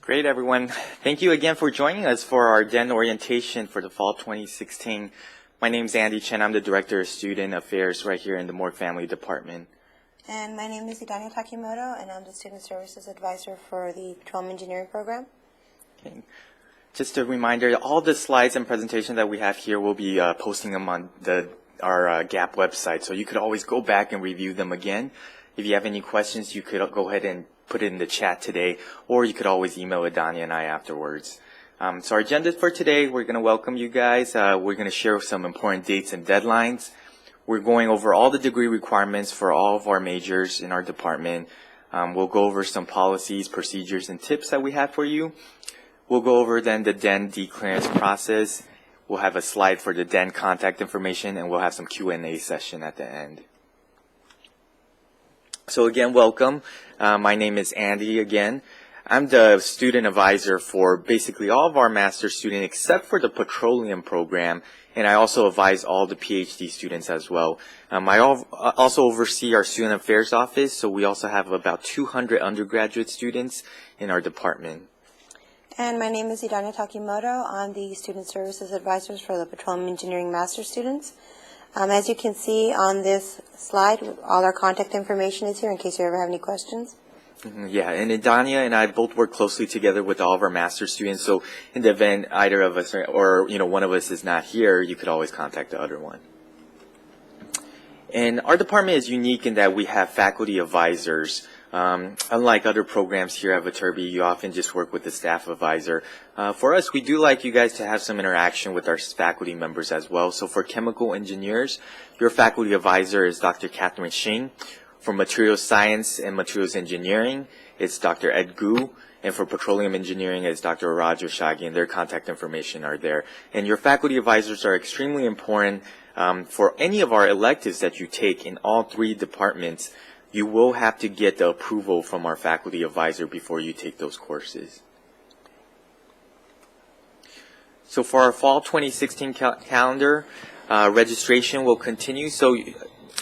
Great, everyone. Thank you again for joining us for our DEN Orientation for the fall 2016. My name is Andy Chen. I'm the Director of Student Affairs right here in the Morgue Family Department. And my name is Idania Takimoto, and I'm the Student Services Advisor for the Petroleum Engineering Program. Okay. Just a reminder, all the slides and presentation that we have here, we'll be posting them on our GAP website, so you could always go back and review them again. If you have any questions, you could go ahead and put it in the chat today, or you could always email Idania and I afterwards. So our agenda for today, we're going to welcome you guys. We're going to share some important dates and deadlines. We're going over all the degree requirements for all of our majors in our department. We'll go over some policies, procedures, and tips that we have for you. We'll go over then the DEN declearance process. We'll have a slide for the DEN contact information, and we'll have some Q&A session at the end. So again, welcome. My name is Andy again. I'm the student advisor for basically all of our master's students except for the petroleum program, and I also advise all the PhD students as well. I also oversee our student affairs office, so we also have about 200 undergraduate students in our department. And my name is Idania Takimoto. I'm the Student Services Advisor for the Petroleum Engineering Master's students. As you can see on this slide, all our contact information is here in case you ever have any questions. Yeah, and Idania and I both work closely together with all of our master's students, so in the event either of us or one of us is not here, you could always contact the other one. And our department is unique in that we have faculty advisors. Unlike other programs here at Viterbi, you often just work with the staff advisor. For us, we do like you guys to have some interaction with our faculty members as well. So for chemical engineers, your faculty advisor is Dr. Catherine Shing. For materials science and materials engineering, it's Dr. Ed Gu. And for petroleum engineering, it's Dr. Roger Shaggy, and their contact information are there. And your faculty advisors are extremely important for any of our electives that you take in all three departments. You will have to get the approval from our faculty advisor before you take those courses. So for our fall 2016 calendar, registration will continue. So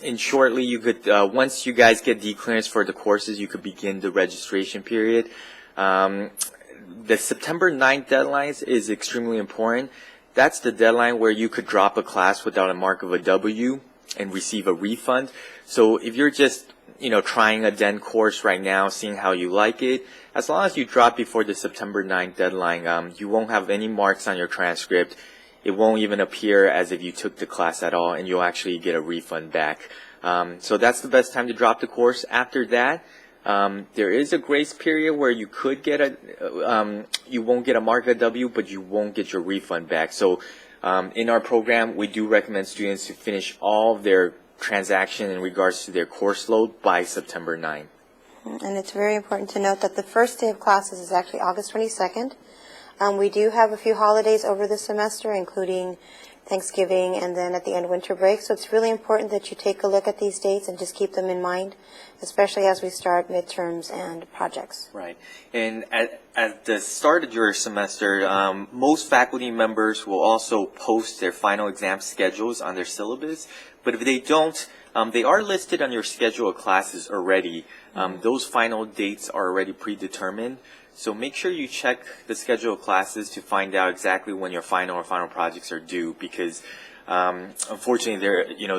in shortly, you could once you guys get declearance for the courses, you could begin the registration period. The September 9th deadline is extremely important. That's the deadline where you could drop a class without a mark of a W and receive a refund. So if you're just trying a DEN course right now, seeing how you like it, as long as you drop before the September 9th deadline, you won't have any marks on your transcript. It won't even appear as if you took the class at all, and you'll actually get a refund back. So that's the best time to drop the course. After that, there is a grace period where you could get you won't get a mark of W, but you won't get your refund back. So in our program, we do recommend students to finish all of their transaction in regards to their course load by September 9th. And it's very important to note that the first day of classes is actually August 22nd. We do have a few holidays over the semester, including Thanksgiving and then at the end winter break. So it's really important that you take a look at these dates and just keep them in mind, especially as we start midterms and projects. Right. And at the start of your semester, most faculty members will also post their final exam schedules on their syllabus. But if they don't, they are listed on your schedule of classes already. Those final dates are already predetermined. So make sure you check the schedule of classes to find out exactly when your final or final projects are due, because unfortunately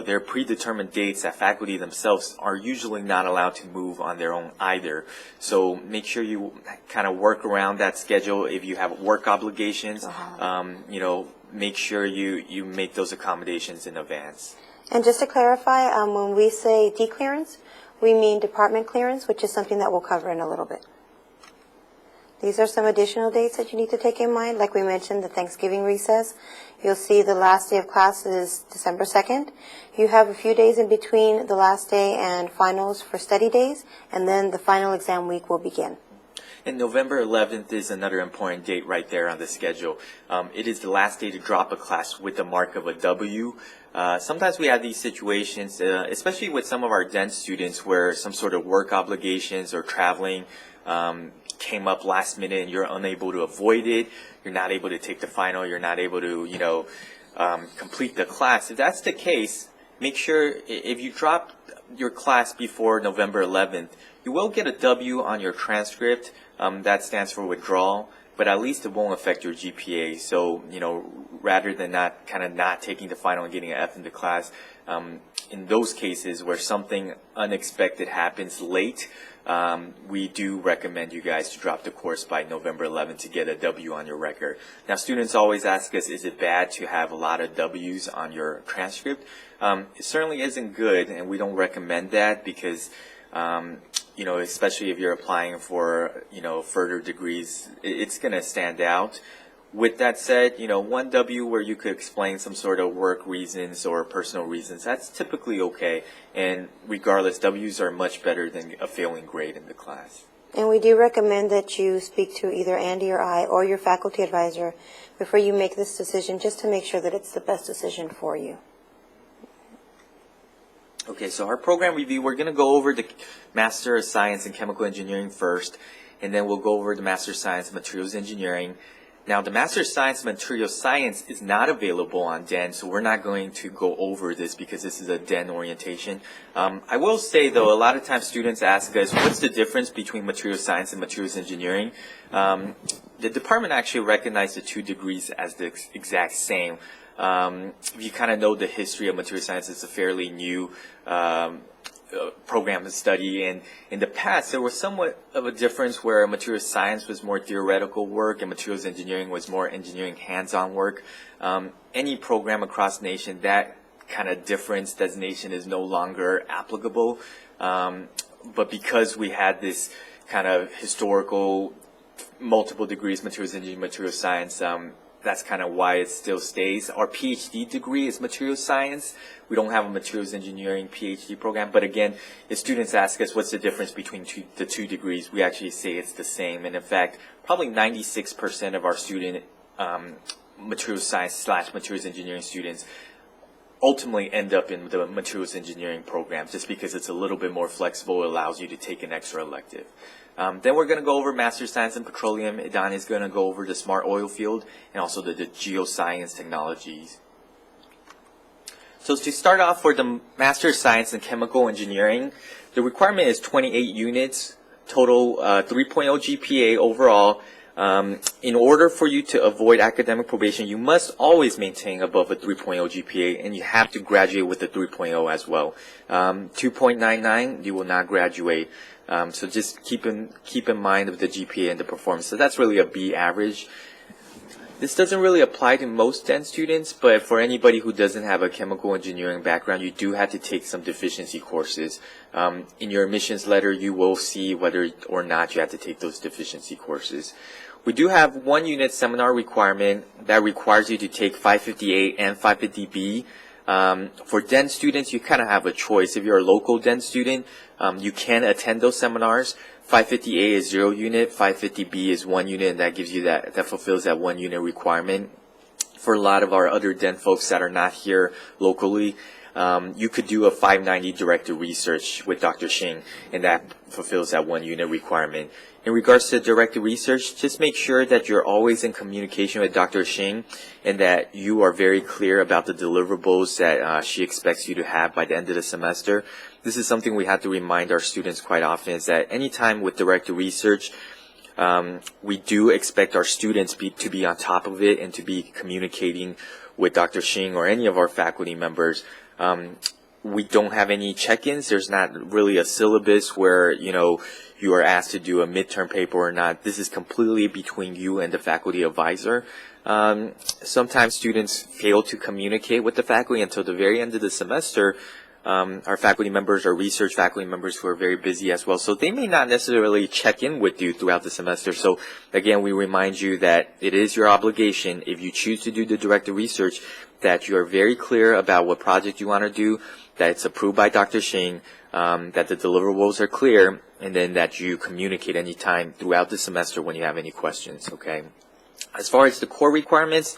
they're predetermined dates that faculty themselves are usually not allowed to move on their own either. So make sure you kind of work around that schedule. If you have work obligations, make sure you make those accommodations in advance. And just to clarify, when we say declearance, we mean department clearance, which is something that we'll cover in a little bit. These are some additional dates that you need to take in mind. Like we mentioned, the Thanksgiving recess. You'll see the last day of class is December 2nd. You have a few days in between the last day and finals for study days, and then the final exam week will begin. And November 11th is another important date right there on the schedule. It is the last day to drop a class with the mark of a W. Sometimes we have these situations, especially with some of our DEN students, where some sort of work obligations or traveling came up last minute and you're unable to avoid it. You're not able to take the final. You're not able to, complete the class. If that's the case, make sure if you drop your class before November 11th, you will get a W on your transcript. That stands for withdrawal, but at least it won't affect your GPA. So, rather than not taking the final and getting an F in the class, in those cases where something unexpected happens late, we do recommend you guys to drop the course by November 11th to get a W on your record. Now, students always ask us, is it bad to have a lot of W's on your transcript? It certainly isn't good, and we don't recommend that because, especially if you're applying for, further degrees, it's going to stand out. With that said, one W where you could explain some sort of work reasons or personal reasons, that's typically okay. And regardless, W's are much better than a failing grade in the class. And we do recommend that you speak to either Andy or I or your faculty advisor before you make this decision, just to make sure that it's the best decision for you. Okay, so our program review, we're going to go over the Master of Science in Chemical Engineering first, and then we'll go over the Master of Science in Materials Engineering. Now, the Master of Science in Materials Science is not available on DEN, so we're not going to go over this because this is a DEN orientation. I will say, though, a lot of times students ask us, what's the difference between Materials Science and Materials Engineering? The department actually recognized the two degrees as the exact same. If you kind of know the history of material science, it's a fairly new program to study, and in the past there was somewhat of a difference where materials science was more theoretical work and materials engineering was more engineering hands-on work. Any program across the nation, that kind of difference designation is no longer applicable, but because we had this kind of historical multiple degrees, materials engineering, materials science, that's kind of why it still stays. Our PhD degree is materials science. We don't have a materials engineering PhD program. But again, if students ask us what's the difference between the two degrees, we actually say it's the same. And in fact, probably 96% of our student materials science / materials engineering students ultimately end up in the materials engineering program just because it's a little bit more flexible. It allows you to take an extra elective. Then we're going to go over Master of Science in Petroleum. Idan is going to go over the smart oil field and also the geoscience technologies. So to start off, for the Master of Science in Chemical Engineering, the requirement is 28 units, total 3.0 GPA overall. In order for you to avoid academic probation, you must always maintain above a 3.0 GPA, and you have to graduate with a 3.0 as well. 2.99, you will not graduate. So just keep in mind of the GPA and the performance. So that's really a B average. This doesn't really apply to most DEN students, but for anybody who doesn't have a chemical engineering background, you do have to take some deficiency courses. In your admissions letter, you will see whether or not you have to take those deficiency courses. We do have 1 unit seminar requirement that requires you to take 550A and 550B. For DEN students, you kind of have a choice. If you're a local DEN student, you can attend those seminars. 550A is 0 unit, 550B is 1 unit, and that gives you that fulfills that 1 unit requirement. For a lot of our other DEN folks that are not here locally, you could do a 590 directed research with Dr. Xing, and that fulfills that 1 unit requirement. In regards to directed research, just make sure that you're always in communication with Dr. Xing and that you are very clear about the deliverables that she expects you to have by the end of the semester. This is something we have to remind our students quite often, is that anytime with directed research, we do expect our students to be on top of it and to be communicating with Dr. Xing or any of our faculty members. We don't have any check-ins. There's not really a syllabus where, you are asked to do a midterm paper or not. This is completely between you and the faculty advisor. Sometimes students fail to communicate with the faculty until the very end of the semester. Our faculty members are research faculty members who are very busy as well, so they may not necessarily check in with you throughout the semester. So again, we remind you that it is your obligation, if you choose to do the directed research, that you are very clear about what project you want to do, that it's approved by Dr. Xing, that the deliverables are clear, and then that you communicate anytime throughout the semester when you have any questions, okay? As far as the core requirements,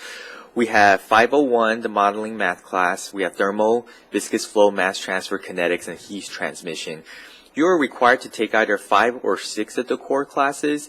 we have 501, the modeling math class. We have thermal, viscous flow, mass transfer, kinetics, and heat transmission. you are required to take either 5 or 6 of the core classes.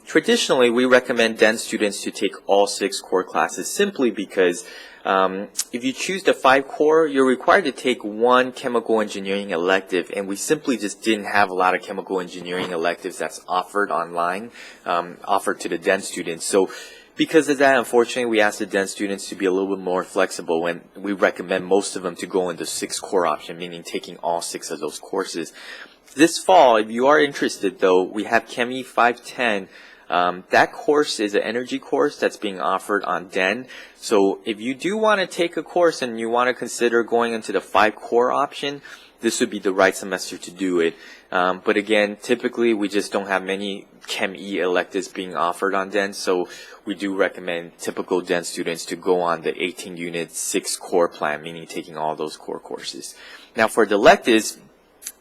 Traditionally, we recommend DEN students to take all 6 core classes simply because if you choose the 5 core, you're required to take 1 chemical engineering elective, and we simply just didn't have a lot of chemical engineering electives that's offered online, offered to the DEN students. So because of that, unfortunately, we asked the DEN students to be a little bit more flexible, and we recommend most of them to go in the 6 core option, meaning taking all 6 of those courses. This fall, if you are interested though, we have Chemi 510. That course is an energy course that's being offered on DEN. So if you do want to take a course and you want to consider going into the 5 core option, this would be the right semester to do it. But again, typically we just don't have many Chem E electives being offered on DEN, so we do recommend typical DEN students to go on the 18 unit 6 core plan, meaning taking all those core courses. Now for the electives,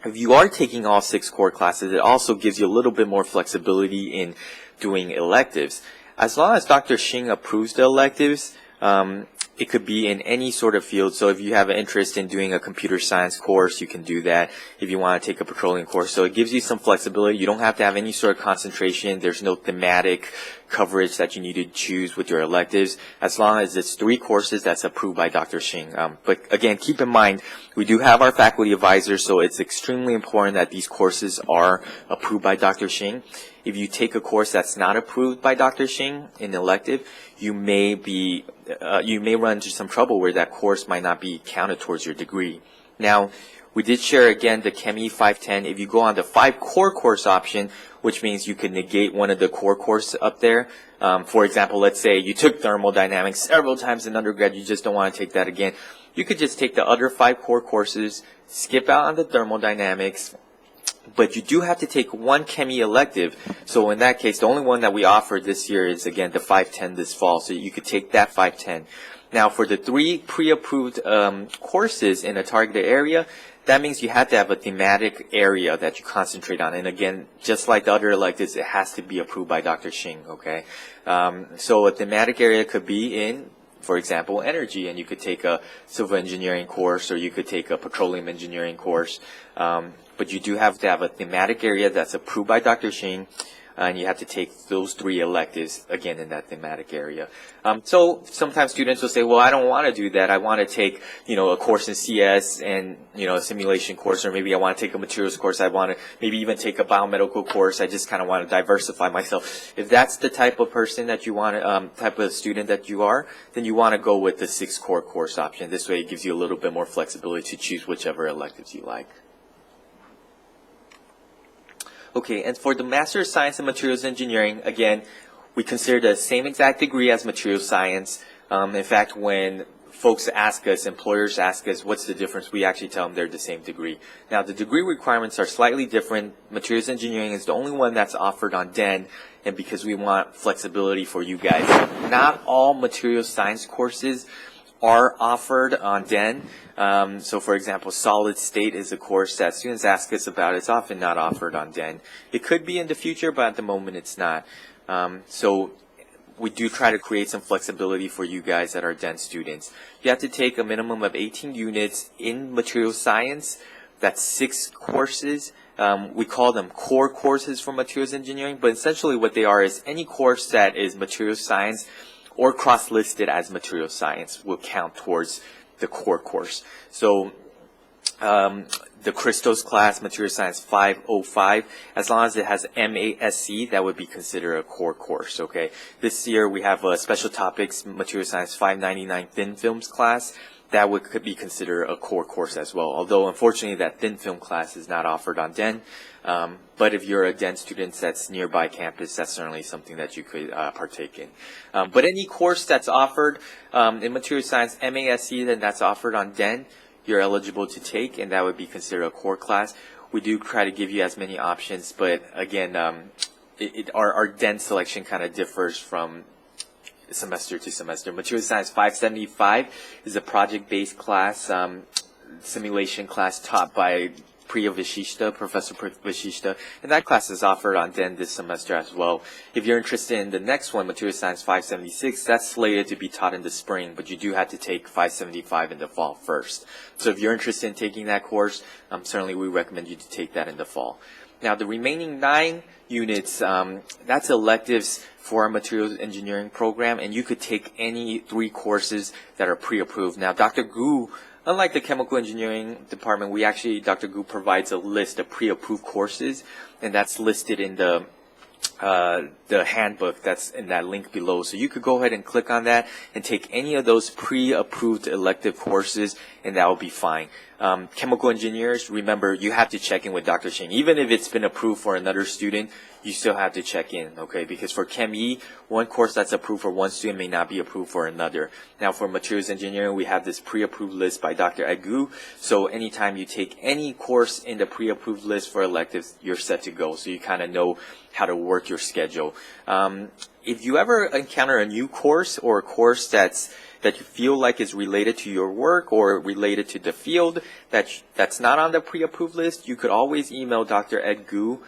if you are taking all 6 core classes, it also gives you a little bit more flexibility in doing electives. As long as Dr. Shing approves the electives, it could be in any sort of field. So if you have an interest in doing a computer science course, you can do that. If you want to take a petroleum course, so it gives you some flexibility. You don't have to have any sort of concentration. There's no thematic coverage that you need to choose with your electives, as long as it's 3 courses that's approved by Dr. Shing. But again, keep in mind, we do have our faculty advisors, so it's extremely important that these courses are approved by Dr. Shing. If you take a course that's not approved by Dr. Shing in elective, you may run into some trouble where that course might not be counted towards your degree. Now, we did share again the Chemi 510. If you go on the 5 core course option, which means you can negate one of the core courses up there. For example, let's say you took thermodynamics several times in undergrad, you just don't want to take that again. You could just take the other 5 core courses, skip out on the thermodynamics, but you do have to take 1 Chemi elective. So in that case, the only one that we offered this year is, again, the 510 this fall. So you could take that 510. Now, for the 3 pre-approved courses in a targeted area, that means you have to have a thematic area that you concentrate on. And again, just like the other electives, it has to be approved by Dr. Shing, okay? So a thematic area could be in, for example, energy, and you could take a civil engineering course, or you could take a petroleum engineering course. But you do have to have a thematic area that's approved by Dr. Shing, and you have to take those 3 electives, again, in that thematic area. So sometimes students will say, well, I don't want to do that. I want to take, a course in CS and, a simulation course, or maybe I want to take a materials course. I want to maybe even take a biomedical course. I just kind of want to diversify myself. If that's the type of person that you want, type of student that you are, then you want to go with the 6 core course option. This way it gives you a little bit more flexibility to choose whichever electives you like. Okay, and for the Master of Science in Materials Engineering, again, we consider the same exact degree as Materials Science. In fact, when folks ask us, employers ask us, what's the difference, we actually tell them they're the same degree. Now, the degree requirements are slightly different. Materials Engineering is the only one that's offered on DEN, and because we want flexibility for you guys. Not all Materials Science courses are offered on DEN. So for example, solid state is a course that students ask us about. It's often not offered on DEN. It could be in the future, but at the moment it's not. So we do try to create some flexibility for you guys that are DEN students. You have to take a minimum of 18 units in material science. That's 6 courses. We call them core courses for materials engineering, but essentially what they are is any course that is material science or cross-listed as material science will count towards the core course. So the Christos class, Material Science 505, as long as it has MASC, that would be considered a core course, okay? This year we have a special topics, Material Science 599 Thin Films class. That could be considered a core course as well, although unfortunately that thin film class is not offered on DEN. But if you're a DEN student that's nearby campus, that's certainly something that you could partake in. But any course that's offered in Material Science MASC, then that's offered on DEN, you're eligible to take, and that would be considered a core class. We do try to give you as many options, but again, our DEN selection kind of differs from semester to semester. Material Science 575 is a project-based class, simulation class taught by Priya Vishishta, Professor Vishishta, and that class is offered on DEN this semester as well. If you're interested in the next one, Material Science 576, that's slated to be taught in the spring, but you do have to take 575 in the fall first. So if you're interested in taking that course, certainly we recommend you to take that in the fall. Now, the remaining 9 units, that's electives for our materials engineering program, and you could take any 3 courses that are pre-approved. Now, Dr. Gu, unlike the chemical engineering department, Dr. Gu provides a list of pre-approved courses, and that's listed in the handbook that's in that link below. So you could go ahead and click on that and take any of those pre-approved elective courses, and that will be fine. Chemical engineers, remember, you have to check in with Dr. Shing. Even if it's been approved for another student, you still have to check in, okay? Because for Chem E, one course that's approved for one student may not be approved for another. Now, for materials engineering, we have this pre-approved list by Dr. Agu. So anytime you take any course in the pre-approved list for electives, you're set to go. So you kind of know how to work your schedule. If you ever encounter a new course or a course that you feel like is related to your work or related to the field that's not on the pre-approved list, you could always email Dr. Ed Gu.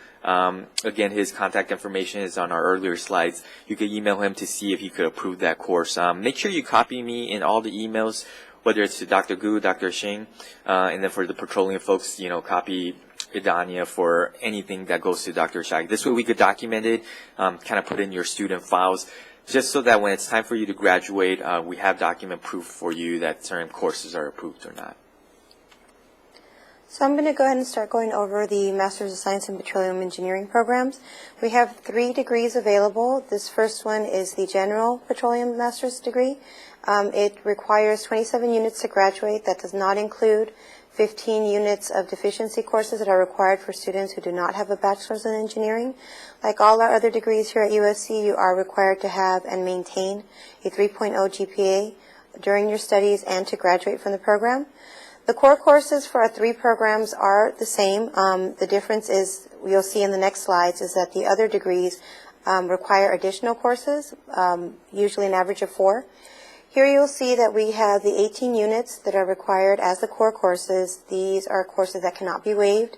Again, his contact information is on our earlier slides. You could email him to see if he could approve that course. Make sure you copy me in all the emails, whether it's to Dr. Gu, Dr. Shing, and then for the petroleum folks, copy Idania for anything that goes to Dr. Shag. This way we could document it, kind of put in your student files, just so that when it's time for you to graduate, we have document proof for you that certain courses are approved or not. So I'm going to go ahead and start going over the Master's of Science in Petroleum Engineering programs. We have 3 degrees available. This first one is the General Petroleum Master's degree. It requires 27 units to graduate. That does not include 15 units of deficiency courses that are required for students who do not have a bachelor's in engineering. Like all our other degrees here at USC, you are required to have and maintain a 3.0 GPA during your studies and to graduate from the program. The core courses for our 3 programs are the same. The difference is, you'll see in the next slides, is that the other degrees require additional courses, usually an average of 4. Here you'll see that we have the 18 units that are required as the core courses. These are courses that cannot be waived.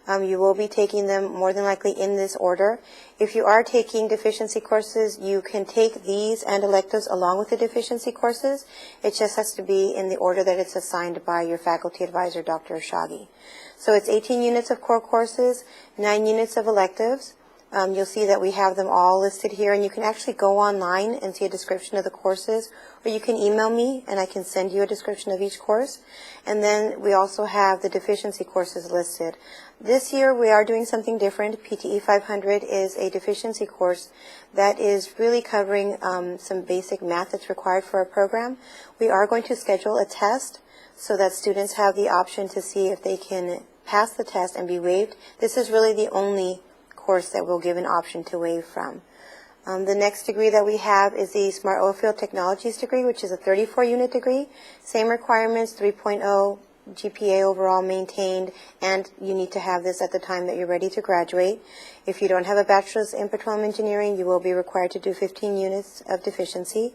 You will be taking them more than likely in this order. If you are taking deficiency courses, you can take these and electives along with the deficiency courses. It just has to be in the order that it's assigned by your faculty advisor, Dr. Shagi. So it's 18 units of core courses, 9 units of electives. You'll see that we have them all listed here, and you can actually go online and see a description of the courses, or you can email me and I can send you a description of each course. And then we also have the deficiency courses listed. This year we are doing something different. PTE 500 is a deficiency course that is really covering some basic math that's required for a program. We are going to schedule a test so that students have the option to see if they can pass the test and be waived. This is really the only course that we'll give an option to waive from. The next degree that we have is the Smart Oilfield Technologies degree, which is a 34-unit degree. Same requirements, 3.0 GPA overall maintained, and you need to have this at the time that you're ready to graduate. If you don't have a bachelor's in petroleum engineering, you will be required to do 15 units of deficiency.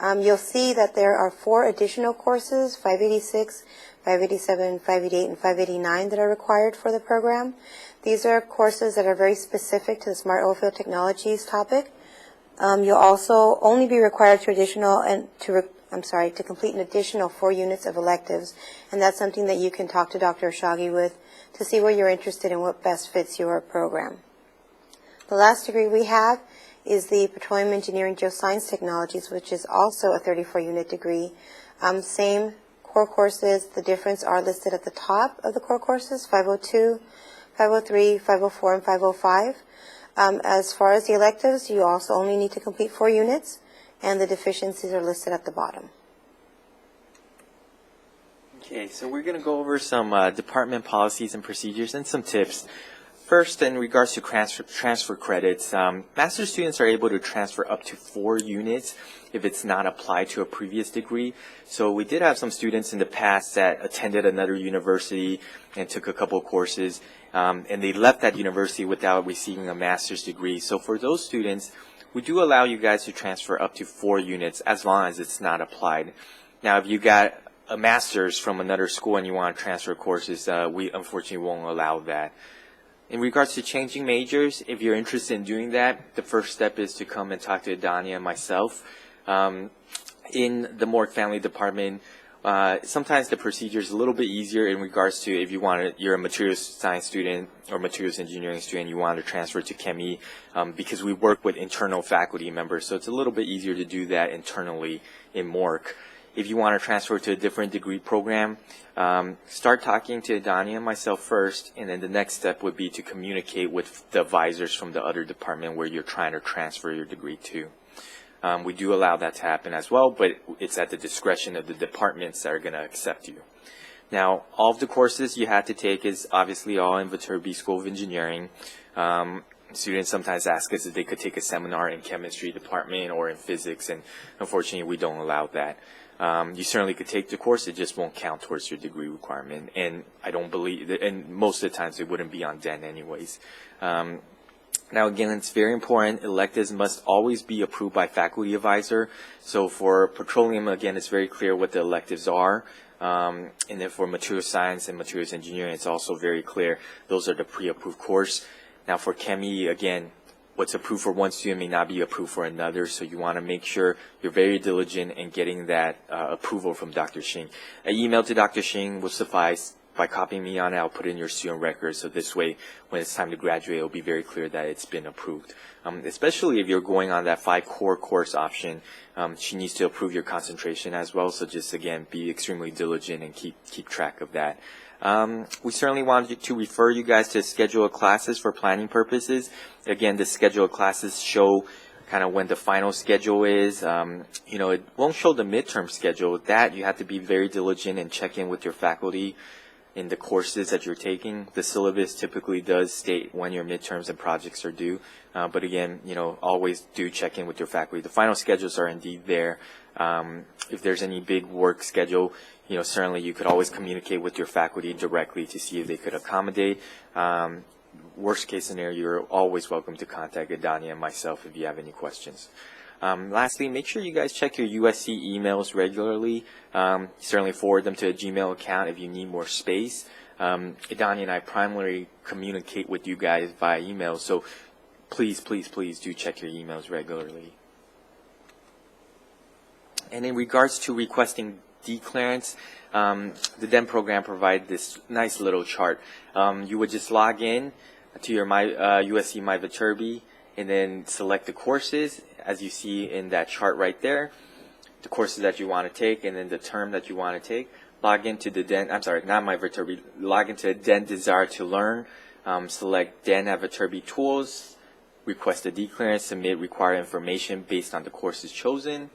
You'll see that there are 4 additional courses, 586, 587, 588, and 589 that are required for the program. These are courses that are very specific to the Smart Oilfield Technologies topic. You'll also only be required to complete an additional 4 units of electives, and that's something that you can talk to Dr. Shagi with to see where you're interested in what best fits your program. The last degree we have is the Petroleum Engineering Geoscience Technologies, which is also a 34-unit degree. Same core courses. The difference are listed at the top of the core courses, 502, 503, 504, and 505. As far as the electives, you also only need to complete 4 units, and the deficiencies are listed at the bottom. Okay, so we're going to go over some department policies and procedures and some tips. First, in regards to transfer credits, master's students are able to transfer up to 4 units if it's not applied to a previous degree. So we did have some students in the past that attended another university and took a couple of courses, and they left that university without receiving a master's degree. So for those students, we do allow you guys to transfer up to 4 units as long as it's not applied. Now, if you got a master's from another school and you want to transfer courses, we unfortunately won't allow that. In regards to changing majors, if you're interested in doing that, the first step is to come and talk to Adania and myself. In the Morgue Family Department, sometimes the procedure is a little bit easier in regards to if you're a materials science student or materials engineering student, you want to transfer to Chemi, because we work with internal faculty members, so it's a little bit easier to do that internally in Morgue. If you want to transfer to a different degree program, start talking to Adania and myself first, and then the next step would be to communicate with the advisors from the other department where you're trying to transfer your degree to. We do allow that to happen as well, but it's at the discretion of the departments that are going to accept you. Now, all of the courses you had to take is obviously all in Viterbi School of Engineering. Students sometimes ask us if they could take a seminar in chemistry department or in physics, and unfortunately we don't allow that. You certainly could take the course, it just won't count towards your degree requirement, and I don't believe that, and most of the times it wouldn't be on DEN anyways. Now again, it's very important, electives must always be approved by faculty advisor. So for petroleum, again, it's very clear what the electives are. And then for materials science and materials engineering, it's also very clear. Those are the pre-approved course. Now for Chemi, again, what's approved for one student may not be approved for another. So you want to make sure you're very diligent in getting that approval from Dr. Shing. An email to Dr. Shing will suffice. By copying me on it, I'll put it in your student record, so this way, when it's time to graduate, it'll be very clear that it's been approved. Especially if you're going on that 5 core course option, she needs to approve your concentration as well, so just, again, be extremely diligent and keep track of that. We certainly wanted to refer you guys to schedule of classes for planning purposes. Again, the schedule of classes show kind of when the final schedule is. It won't show the midterm schedule. That you have to be very diligent and check in with your faculty in the courses that you're taking. The syllabus typically does state when your midterms and projects are due, but again, always do check in with your faculty. The final schedules are indeed there. If there's any big work schedule, certainly you could always communicate with your faculty directly to see if they could accommodate. Worst case scenario, you're always welcome to contact Adania and myself if you have any questions. Lastly, make sure you guys check your USC emails regularly. Certainly forward them to a Gmail account if you need more space. Adania and I primarily communicate with you guys via email, so please do check your emails regularly. And in regards to requesting D clearance, the DEN program provides this nice little chart. You would just log in to your USC My Viterbi and then select the courses, as you see in that chart right there, the courses that you want to take, and then the term that you want to take. Log into the DEN, I'm sorry, not My Viterbi, log into DEN Desire to Learn, select DEN at Viterbi Tools, request a D clearance, submit required information based on the courses chosen.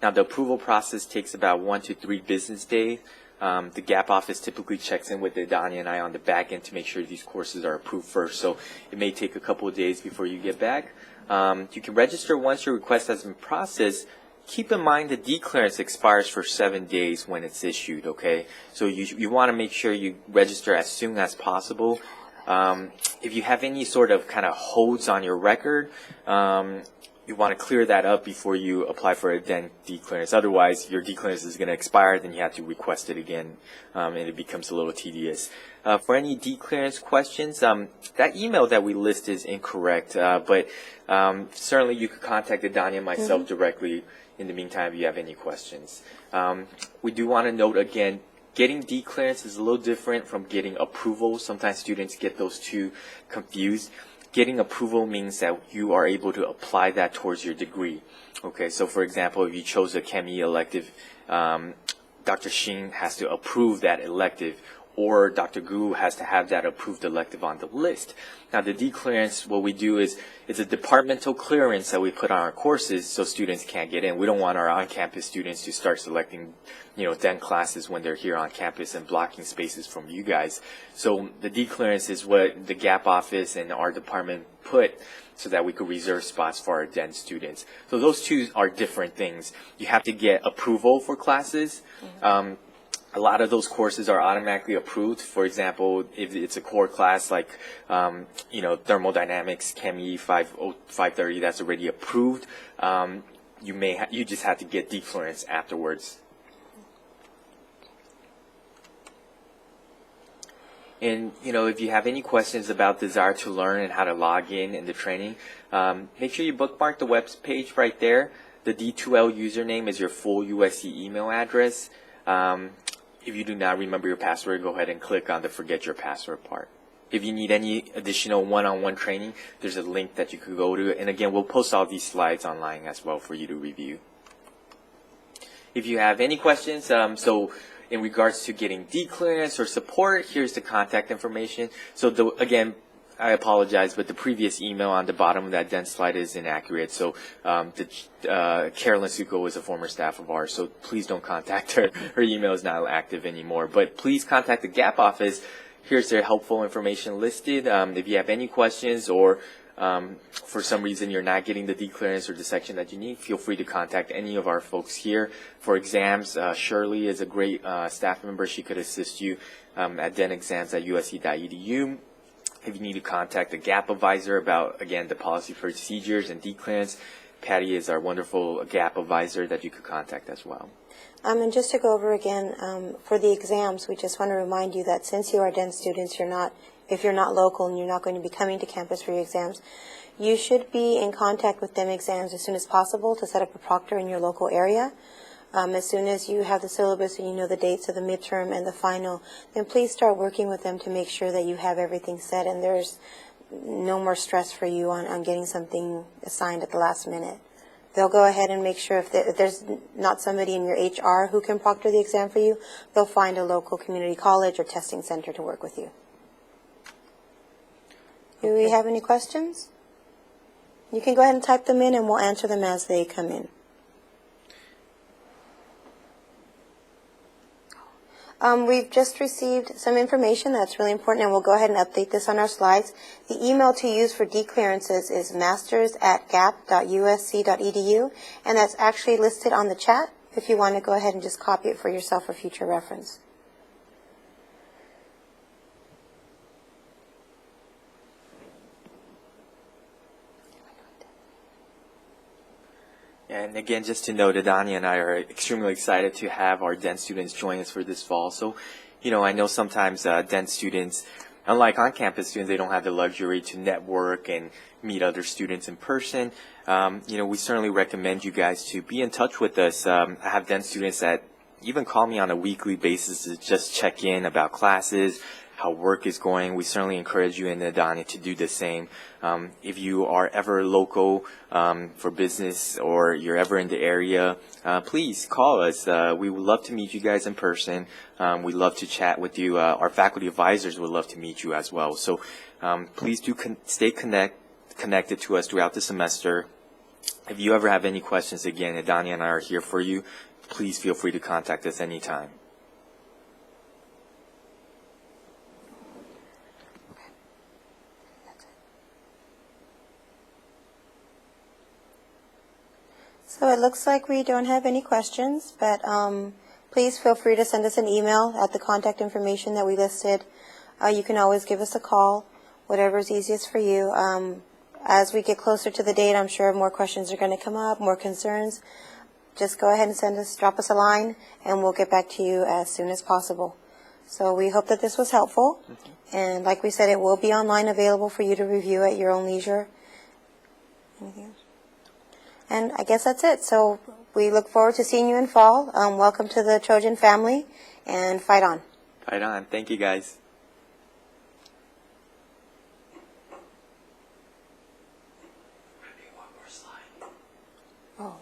Now the approval process takes about 1 to 3 business days. The GAP office typically checks in with Adania and I on the back end to make sure these courses are approved first, so it may take a couple of days before you get back. You can register once your request has been processed. Keep in mind the D clearance expires for 7 days when it's issued, okay? So you want to make sure you register as soon as possible. If you have any sort of kind of holds on your record, you want to clear that up before you apply for a DEN D clearance. Otherwise, your D clearance is going to expire, then you have to request it again, and it becomes a little tedious. For any D clearance questions, that email that we list is incorrect, but certainly you could contact Adania and myself directly in the meantime if you have any questions. We do want to note again, getting D clearance is a little different from getting approval. Sometimes students get those two confused. Getting approval means that you are able to apply that towards your degree. Okay, so for example, if you chose a Chemi elective, Dr. Shing has to approve that elective, or Dr. Gu has to have that approved elective on the list. Now the D clearance, what we do is, it's a departmental clearance that we put on our courses so students can't get in. We don't want our on-campus students to start selecting, DEN classes when they're here on campus and blocking spaces from you guys. So the D clearance is what the GAP office and our department put so that we could reserve spots for our DEN students. So those two are different things. You have to get approval for classes. A lot of those courses are automatically approved. For example, if it's a core class like, thermodynamics, Chemi 530, that's already approved. You just have to get D clearance afterwards. And, if you have any questions about Desire to Learn and how to log in the training, make sure you bookmark the web page right there. The D2L username is your full USC email address. If you do not remember your password, go ahead and click on the Forget Your Password part. If you need any additional one-on-one training, there's a link that you could go to. And again, we'll post all these slides online as well for you to review. If you have any questions, so in regards to getting D clearance or support, here's the contact information. So again, I apologize, but the previous email on the bottom of that DEN slide is inaccurate. So Carolyn Suko is a former staff of ours, so please don't contact her. Her email is not active anymore. But please contact the GAP office. Here's their helpful information listed. If you have any questions or for some reason you're not getting the D clearance or the section that you need, feel free to contact any of our folks here. For exams, Shirley is a great staff member. She could assist you at denexams@usc.edu. If you need to contact the GAP advisor about, again, the policy procedures and D clearance, Patty is our wonderful GAP advisor that you could contact as well. And just to go over again, for the exams, we just want to remind you that since you are DEN students, if you're not local and you're not going to be coming to campus for your exams, you should be in contact with them exams as soon as possible to set up a proctor in your local area. As soon as you have the syllabus and you know the dates of the midterm and the final, then please start working with them to make sure that you have everything set and there's no more stress for you on getting something assigned at the last minute. They'll go ahead and make sure if there's not somebody in your HR who can proctor the exam for you, they'll find a local community college or testing center to work with you. Do we have any questions? You can go ahead and type them in and we'll answer them as they come in. We've just received some information that's really important, and we'll go ahead and update this on our slides. The email to use for declearances is masters@gap.usc.edu, and that's actually listed on the chat if you want to go ahead and just copy it for yourself for future reference. And again, just to note, Adani and I are extremely excited to have our DEN students join us for this fall. So, I know sometimes DEN students, unlike on-campus students, they don't have the luxury to network and meet other students in person. We certainly recommend you guys to be in touch with us. I have DEN students that even call me on a weekly basis to just check in about classes, how work is going. We certainly encourage you and Adani to do the same. If you are ever local for business or you're ever in the area, please call us. We would love to meet you guys in person. We'd love to chat with you. Our faculty advisors would love to meet you as well. So please do stay connected to us throughout the semester. If you ever have any questions, again, Adani and I are here for you. Please feel free to contact us anytime. So it looks like we don't have any questions, but please feel free to send us an email at the contact information that we listed. You can always give us a call, whatever is easiest for you. As we get closer to the date, I'm sure more questions are going to come up, more concerns. Just go ahead and drop us a line, and we'll get back to you as soon as possible. So we hope that this was helpful. And like we said, it will be online available for you to review at your own leisure. Anything else? And I guess that's it. So we look forward to seeing you in fall. Welcome to the Trojan family, and fight on. Fight on. Thank you, guys. Oh.